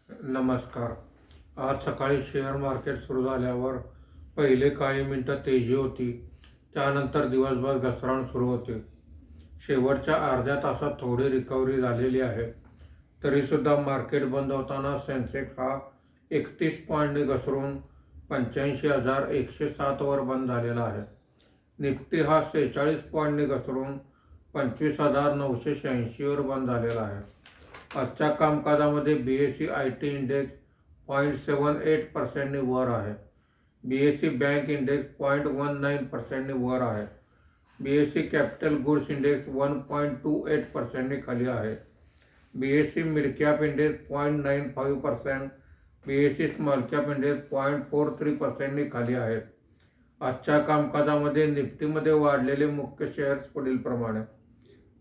नमस्कार. आज सकाळी शेअर मार्केट सुरू झाल्यावर पहिले काही मिनिटं तेजी होती. त्यानंतर दिवसभर घसरण सुरू होते. शेवटच्या अर्ध्या तासात थोडी रिकव्हरी झालेली आहे. तरीसुद्धा मार्केट बंद होताना सेन्सेक्स हा 31 पॉईंटने घसरून 85,107 वर बंद झालेला आहे. निफ्टी हा 46 पॉईंटने घसरून 25,986 वर बंद झालेला आहे. आजच्या कामकाजामध्ये BSE IT इंडेक्स 0.78% वर आहे. BSE बँक इंडेक्स 0.19% वर आहे. BSE कॅपिटल गुड्स इंडेक्स 1.28% खाली आहे. BSE mid cap index 0.95%, BSE small cap index 0.43% खाली आहेत. आजच्या कामकाजामध्ये निफ्टीमध्ये वाढलेले मुख्य शेअर्स पुढील प्रमाणे: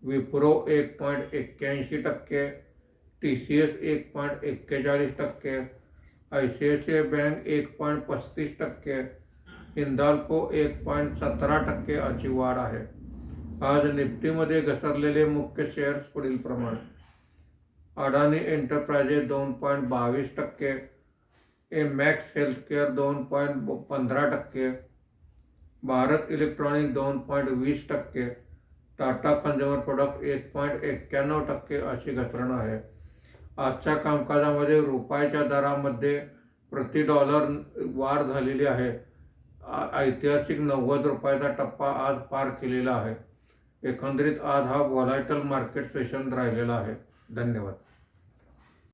Wipro 1.81%, TCS 1.41%, ICICI bank 1.35%, Hindalco 1.17% अशी वाढ आहे. आज निफ्टीमध्ये घसरलेले मुख्य शेअर्स पुढील प्रमाणे: Adani Enterprises 2.22%, Max Healthcare 2.15%, Bharat Electronic 2.20%, Tata Consumer Product 1.91% अशी घसरण आहे. आजच्या कामकाजामध्ये रुपयाच्या दरामध्ये प्रति डॉलर वाढ झालेली आहे. ऐतिहासिक 90 रुपयाचा टप्पा आज पार केलेला आहे. एकंदरीत आज हा व्हॉलाटाईल मार्केट सेशन राहिलेला आहे. धन्यवाद.